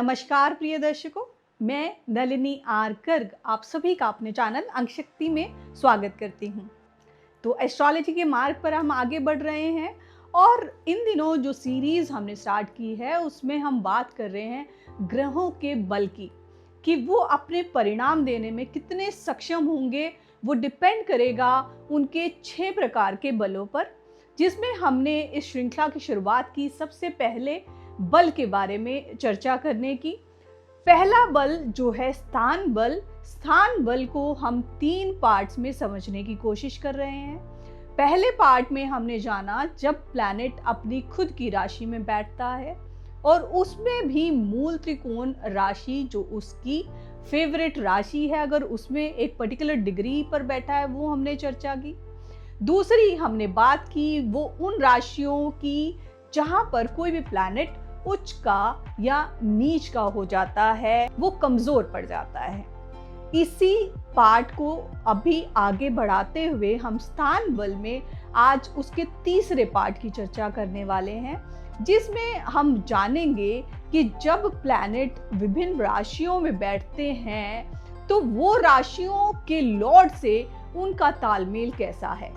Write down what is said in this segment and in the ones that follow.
नमस्कार प्रिय दर्शकों, मैं नलिनी आर गर्ग आप सभी का अपने चैनल अंक शक्ति में स्वागत करती हूँ। तो एस्ट्रोलॉजी के मार्ग पर हम आगे बढ़ रहे हैं और इन दिनों जो सीरीज हमने स्टार्ट की है उसमें हम बात कर रहे हैं ग्रहों के बल की, कि वो अपने परिणाम देने में कितने सक्षम होंगे। वो डिपेंड करेगा उनके 6 प्रकार के बलों पर, जिसमें हमने इस श्रृंखला की शुरुआत की सबसे पहले बल के बारे में चर्चा करने की। पहला बल जो है स्थान बल को हम 3 पार्ट्स में समझने की कोशिश कर रहे हैं। पहले पार्ट में हमने जाना जब प्लैनेट अपनी खुद की राशि में बैठता है और उसमें भी मूल त्रिकोण राशि जो उसकी फेवरेट राशि है, अगर उसमें एक पर्टिकुलर डिग्री पर बैठा है, वो हमने चर्चा की। दूसरी हमने बात की वो उन राशियों की जहां पर कोई भी प्लैनेट उच्च का या नीच का हो जाता है, वो कमजोर पड़ जाता है। इसी पार्ट को अभी आगे बढ़ाते हुए हम स्थान बल में आज उसके तीसरे पार्ट की चर्चा करने वाले हैं, जिसमें हम जानेंगे कि जब प्लैनेट विभिन्न राशियों में बैठते हैं तो वो राशियों के लॉर्ड से उनका तालमेल कैसा है।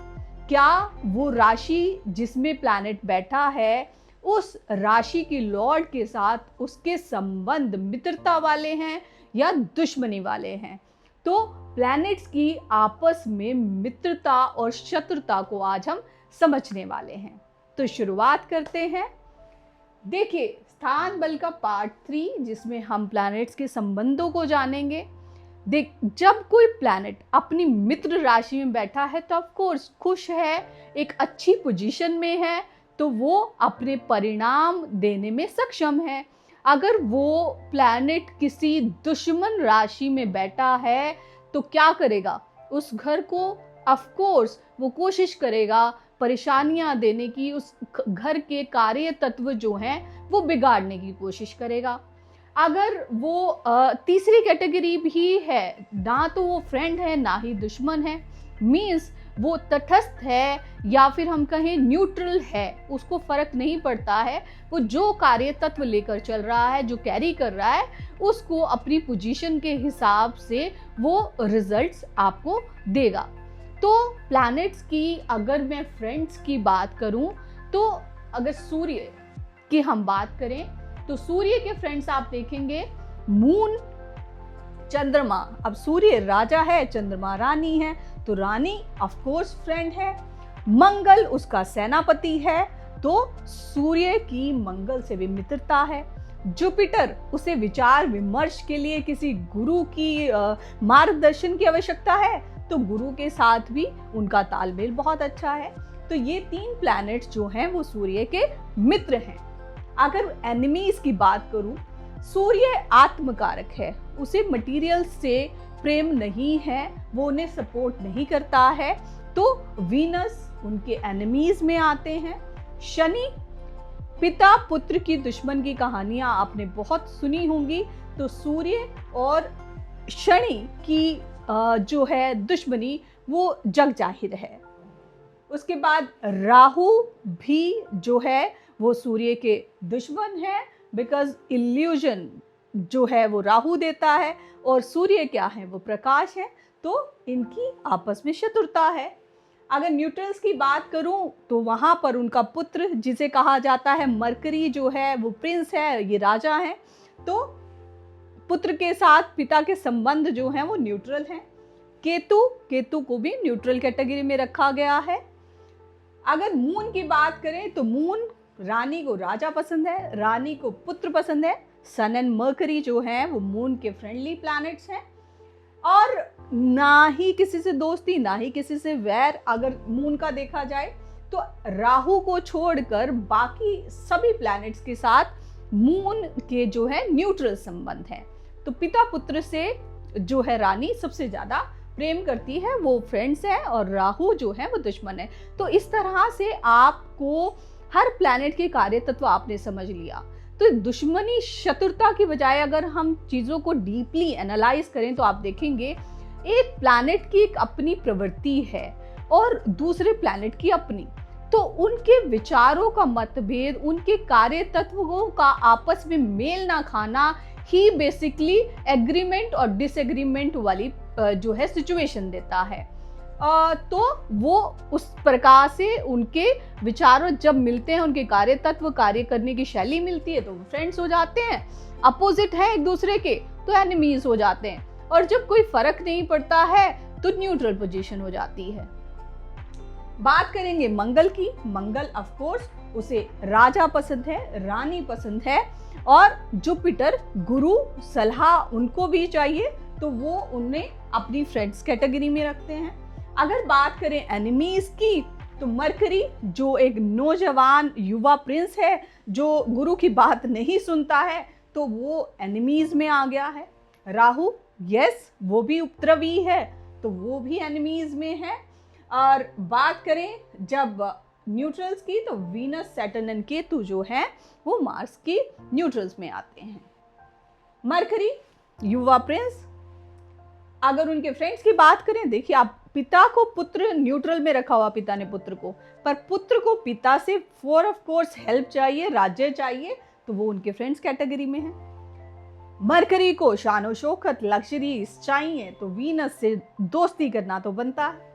क्या वो राशि जिसमें प्लैनेट बैठा है उस राशि की लॉर्ड के साथ उसके संबंध मित्रता वाले हैं या दुश्मनी वाले हैं। तो प्लैनेट्स की आपस में मित्रता और शत्रुता को आज हम समझने वाले हैं। तो शुरुआत करते हैं। देखिए, स्थान बल का पार्ट 3 जिसमें हम प्लैनेट्स के संबंधों को जानेंगे। देख, जब कोई प्लैनेट अपनी मित्र राशि में बैठा है तो ऑफ कोर्स खुश है, एक अच्छी पोजीशन में है, तो वो अपने परिणाम देने में सक्षम है। अगर वो प्लैनेट किसी दुश्मन राशि में बैठा है तो क्या करेगा, उस घर को ऑफ कोर्स वो कोशिश करेगा परेशानियां देने की, उस घर के कार्य तत्व जो हैं वो बिगाड़ने की कोशिश करेगा। अगर वो तीसरी कैटेगरी भी है, ना तो वो फ्रेंड है ना ही दुश्मन है, मीन्स वो तटस्थ है या फिर हम कहें न्यूट्रल है, उसको फर्क नहीं पड़ता है, वो जो कार्य तत्व लेकर चल रहा है, जो कैरी कर रहा है, उसको अपनी पोजीशन के हिसाब से वो रिजल्ट्स आपको देगा। तो प्लैनेट्स की अगर मैं फ्रेंड्स की बात करूं तो अगर सूर्य की हम बात करें तो सूर्य के फ्रेंड्स आप देखेंगे मून, चंद्रमा। अब सूर्य राजा है, चंद्रमा रानी है, तो रानी ऑफ कोर्स फ्रेंड है। मंगल उसका सेनापति है, तो सूर्य की मंगल से भी मित्रता है। जुपिटर उसे विचार विमर्श के लिए किसी गुरु की मार्गदर्शन की आवश्यकता है, तो गुरु के साथ भी उनका तालमेल बहुत अच्छा है। तो ये 3 प्लैनेट्स जो हैं वो सूर्य के मित्र हैं। अगर एनिमीज की बात करूं, सूर्य आत्मकारक है, उसे मटेरियल से प्रेम नहीं है, वो उन्हें सपोर्ट नहीं करता है, तो वीनस उनके एनिमीज में आते हैं। शनि, पिता पुत्र की दुश्मन की कहानियां आपने बहुत सुनी होंगी, तो सूर्य और शनि की जो है दुश्मनी वो जग जाहिर है। उसके बाद राहु भी जो है वो सूर्य के दुश्मन है, बिकॉज इल्यूजन जो है वो राहु देता है और सूर्य क्या है, वो प्रकाश है, तो इनकी आपस में शत्रुता है। अगर न्यूट्रल्स की बात करूं तो वहां पर उनका पुत्र जिसे कहा जाता है मरकरी जो है वो प्रिंस है, ये राजा है, तो पुत्र के साथ पिता के संबंध जो हैं वो न्यूट्रल हैं। केतु को भी न्यूट्रल कैटेगरी में रखा गया है। अगर मून की बात करें तो मून रानी को राजा पसंद है, रानी को पुत्र पसंद है। सन एंड मर्करी जो हैं वो मून के फ्रेंडली प्लैनेट्स हैं और ना ही किसी से दोस्ती ना ही किसी से वैर। अगर मून का देखा जाए तो राहु को छोड़कर बाकी सभी प्लैनेट्स के साथ मून के जो है न्यूट्रल संबंध है। तो पिता पुत्र से जो है रानी सबसे ज्यादा प्रेम करती है, वो फ्रेंड्स है, और राहु जो है वो दुश्मन है। तो इस तरह से आपको हर प्लैनेट के कार्य तत्व आपने समझ लिया। तो दुश्मनी शत्रुता की बजाय अगर हम चीजों को डीपली एनालाइज करें तो आप देखेंगे एक प्लैनेट की एक अपनी प्रवृत्ति है और दूसरे प्लैनेट की अपनी, तो उनके विचारों का मतभेद, उनके कार्य तत्वों का आपस में मेल ना खाना ही बेसिकली एग्रीमेंट और डिसएग्रीमेंट वाली जो है सिचुएशन देता है। तो वो उस प्रकार से उनके विचारों जब मिलते हैं, उनके कार्य तत्व, कार्य करने की शैली मिलती है, तो वो फ्रेंड्स हो जाते हैं। अपोजिट है एक दूसरे के तो एनिमीज हो जाते हैं। और जब कोई फर्क नहीं पड़ता है तो न्यूट्रल पोजीशन हो जाती है। बात करेंगे मंगल की। मंगल ऑफ कोर्स उसे राजा पसंद है, रानी पसंद है, और जुपिटर गुरु सलाह उनको भी चाहिए, तो वो उन्हें अपनी फ्रेंड्स कैटेगरी में रखते हैं। अगर बात करें एनिमीज की तो मरकरी जो एक नौजवान युवा प्रिंस है जो गुरु की बात नहीं सुनता है, तो वो एनिमीज में आ गया है। राहु यस वो भी उपद्रवी है, तो वो भी एनिमीज में है। और बात करें जब न्यूट्रल्स की तो वीनस, सैटर्न एंड केतु जो है वो मार्स की न्यूट्रल्स में आते हैं। मरकरी युवा प्रिंस, अगर उनके फ्रेंड्स की बात करें, देखिए आप पिता को पुत्र न्यूट्रल में रखा हुआ, पिता ने पुत्र को, पर पुत्र को पिता से फॉर ऑफ कोर्स हेल्प चाहिए, राज्य चाहिए, तो वो उनके फ्रेंड्स कैटेगरी में है। मरकरी को शानो शौकत लग्जरीज चाहिए, तो वीनस से दोस्ती करना तो बनता है।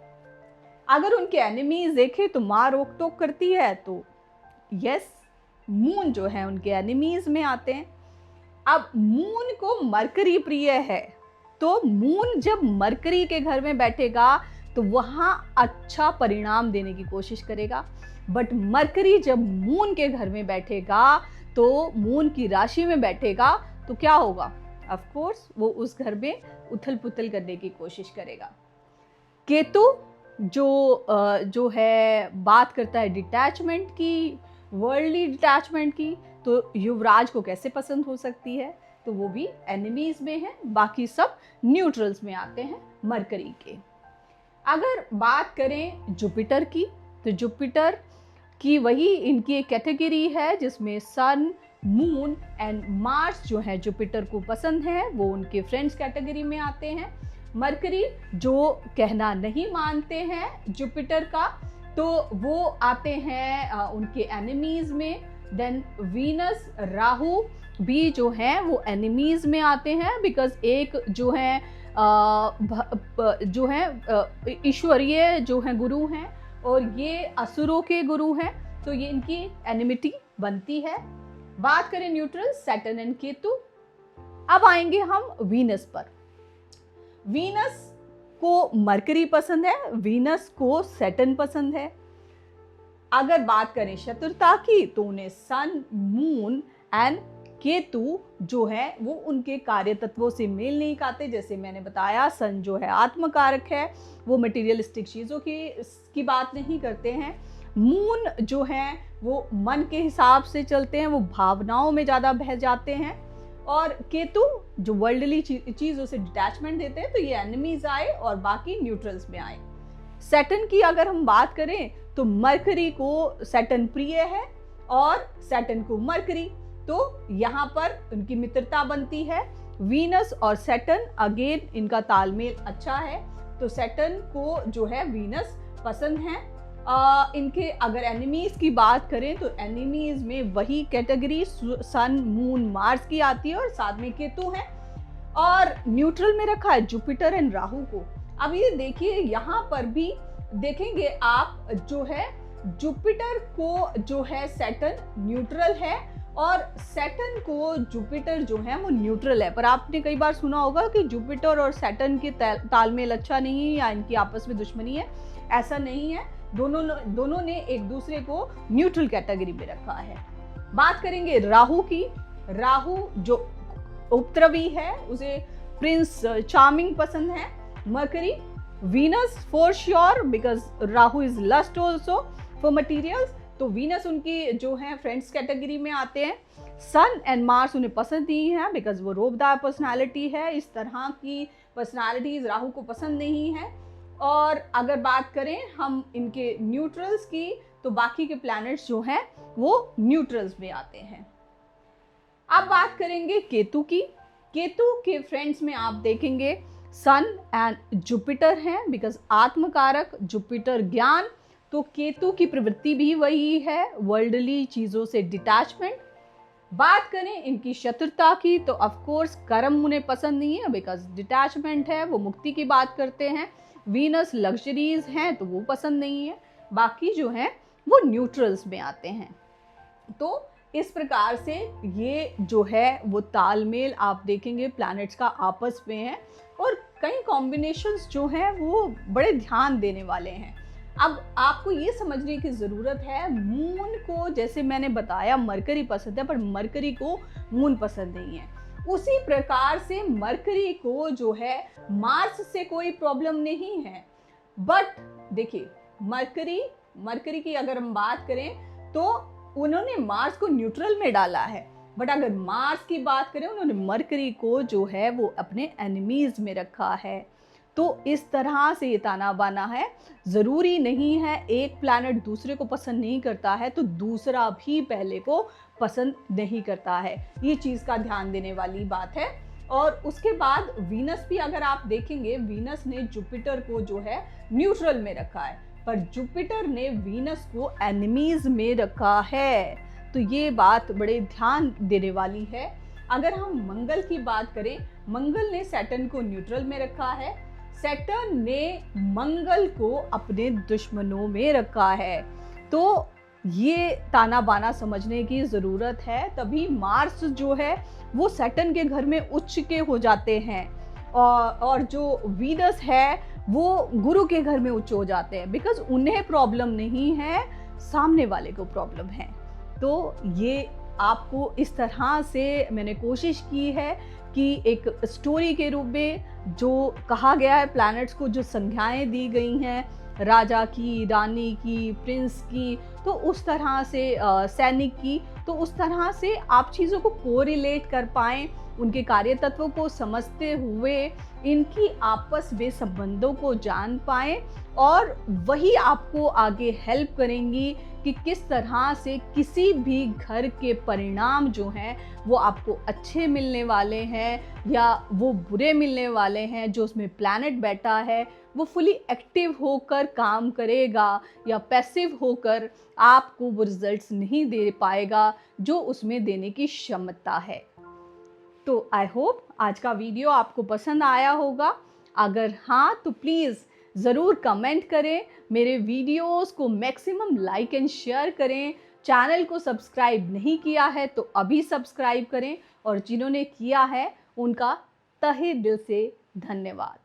अगर उनके एनिमीज देखे तो माँ रोक टोक करती है, तो यस मून जो है उनके एनिमीज में आते हैं। अब मून को मरकरी प्रिय है, तो मून जब मरकरी के घर में बैठेगा तो वहां अच्छा परिणाम देने की कोशिश करेगा। बट मरकरी जब मून के घर में बैठेगा, तो मून की राशि में बैठेगा, तो क्या होगा? ऑफ कोर्स वो उस घर में उथल पुथल करने की कोशिश करेगा। केतु जो है बात करता है डिटैचमेंट की, वर्ल्डली डिटैचमेंट की, तो युवराज को कैसे पसंद हो सकती है? तो वो भी एनिमीज में है, बाकी सब न्यूट्रल्स में आते हैं मरकरी के। अगर बात करें जुपिटर की, तो जुपिटर की वही इनकी एक कैटेगरी है जिसमें सन, मून एंड मार्स जो है जुपिटर को पसंद है, वो उनके फ्रेंड्स कैटेगरी में आते हैं। मरकरी जो कहना नहीं मानते हैं जुपिटर का, तो वो आते हैं उनके एनिमीज में। देन वीनस, राहु भी जो है वो एनिमीज में आते हैं, बिकॉज एक जो है ईश्वरीय जो है गुरु हैं और ये असुरों के गुरु हैं, तो ये इनकी एनिमिटी बनती है। बात करें न्यूट्रल, सैटर्न एंड केतु। अब आएंगे हम वीनस पर। वीनस को मरकरी पसंद है, वीनस को सैटर्न पसंद है। अगर बात करें शत्रुता की, तो उन्हें सन, मून एंड केतु जो है वो उनके कार्य तत्वों से मेल नहीं खाते। जैसे मैंने बताया, सन जो है आत्मकारक है, वो मटेरियलिस्टिक चीज़ों की बात नहीं करते हैं। मून जो है वो मन के हिसाब से चलते हैं, वो भावनाओं में ज़्यादा बह जाते हैं। और केतु जो वर्ल्डली चीज़ों से डिटैचमेंट देते हैं, तो ये एनिमीज आए और बाकी न्यूट्रल्स में आए। सैटर्न की अगर हम बात करें, तो मरकरी को सैटर्न प्रिय है और सैटर्न को मरकरी, तो यहाँ पर उनकी मित्रता बनती है। वीनस और सैटर्न अगेन इनका तालमेल अच्छा है, तो सैटर्न को जो है वीनस पसंद है। इनके अगर एनिमीज की बात करें, तो एनिमीज में वही कैटेगरी सन, मून, मार्स की आती है और साथ में केतु है। और न्यूट्रल में रखा है जुपिटर एंड राहु को। अब ये देखिए, यहाँ पर भी देखेंगे आप जो है जुपिटर को जो है सैटर्न न्यूट्रल है और सैटर्न को जुपिटर जो है वो न्यूट्रल है। पर आपने कई बार सुना होगा कि जुपिटर और सैटर्न के तालमेल अच्छा नहीं है या इनकी आपस में दुश्मनी है। ऐसा नहीं है, दोनों ने एक दूसरे को न्यूट्रल कैटेगरी में रखा है। बात करेंगे राहु की। राहु जो उपद्रवी है, उसे प्रिंस चार्मिंग पसंद है। Mercury, Venus for sure, because Rahu is lust also for materials, तो वीनस उनकी जो है फ्रेंड्स कैटेगरी में आते हैं। सन एंड मार्स उन्हें पसंद नहीं है, बिकॉज वो रोबदार पर्सनालिटी है, इस तरह की पर्सनालिटीज राहु को पसंद नहीं है। और अगर बात करें हम इनके न्यूट्रल्स की, तो बाकी के प्लैनेट्स जो हैं वो न्यूट्रल्स में आते हैं। अब बात करेंगे केतु की। केतु के फ्रेंड्स में आप देखेंगे सन एंड जुपिटर हैं, बिकॉज आत्मकारक जुपिटर ज्ञान, तो केतु की प्रवृत्ति भी वही है, वर्ल्डली चीज़ों से डिटैचमेंट। बात करें इनकी शत्रुता की तो ऑफ कोर्स कर्म उन्हें पसंद नहीं है, बिकॉज डिटैचमेंट है, वो मुक्ति की बात करते हैं। वीनस लग्जरीज हैं तो वो पसंद नहीं है। बाकी जो हैं वो न्यूट्रल्स में आते हैं। तो इस प्रकार से ये जो है वो तालमेल आप देखेंगे प्लैनेट्स का आपस में है, और कई कॉम्बिनेशंस जो हैं वो बड़े ध्यान देने वाले हैं। अब आपको ये समझने की ज़रूरत है, मून को जैसे मैंने बताया मरकरी पसंद है, पर मरकरी को मून पसंद नहीं है। उसी प्रकार से मरकरी को जो है मार्स से कोई प्रॉब्लम नहीं है। बट देखिए, मरकरी की अगर हम बात करें तो उन्होंने मार्स को न्यूट्रल में डाला है। बट अगर मार्स की बात करें, उन्होंने मरकरी को जो है वो अपने एनिमीज में रखा है। तो इस तरह से ये ताना बाना है। ज़रूरी नहीं है एक प्लैनेट दूसरे को पसंद नहीं करता है तो दूसरा भी पहले को पसंद नहीं करता है। ये चीज़ का ध्यान देने वाली बात है। और उसके बाद वीनस भी अगर आप देखेंगे, वीनस ने जुपिटर को जो है न्यूट्रल में रखा है, पर जुपिटर ने वीनस को एनिमीज में रखा है। तो ये बात बड़े ध्यान देने वाली है। अगर हम मंगल की बात करें, मंगल ने सैटर्न को न्यूट्रल में रखा है, सैटर्न ने मंगल को अपने दुश्मनों में रखा है। तो ये ताना बाना समझने की ज़रूरत है। तभी मार्स जो है वो सैटर्न के घर में उच्च के हो जाते हैं, और जो वीनस है वो गुरु के घर में उच्च हो जाते हैं, बिकॉज उन्हें प्रॉब्लम नहीं है, सामने वाले को प्रॉब्लम है। तो ये आपको इस तरह से मैंने कोशिश की है कि एक स्टोरी के रूप में जो कहा गया है, प्लैनेट्स को जो संज्ञाएं दी गई हैं, राजा की, रानी की, प्रिंस की, तो उस तरह से सैनिक की, तो उस तरह से आप चीज़ों को कोरिलेट कर पाएँ, उनके कार्य तत्वों को समझते हुए इनकी आपस में संबंधों को जान पाएँ, और वही आपको आगे हेल्प करेंगी कि किस तरह से किसी भी घर के परिणाम जो हैं वो आपको अच्छे मिलने वाले हैं या वो बुरे मिलने वाले हैं। जो उसमें प्लैनेट बैठा है वो फुली एक्टिव होकर काम करेगा या पैसिव होकर आपको वो रिजल्ट्स नहीं दे पाएगा जो उसमें देने की क्षमता है। तो आई होप आज का वीडियो आपको पसंद आया होगा। अगर हाँ तो प्लीज़ ज़रूर कमेंट करें, मेरे वीडियोस को मैक्सिमम लाइक एंड शेयर करें। चैनल को सब्सक्राइब नहीं किया है तो अभी सब्सक्राइब करें, और जिन्होंने किया है उनका तहे दिल से धन्यवाद।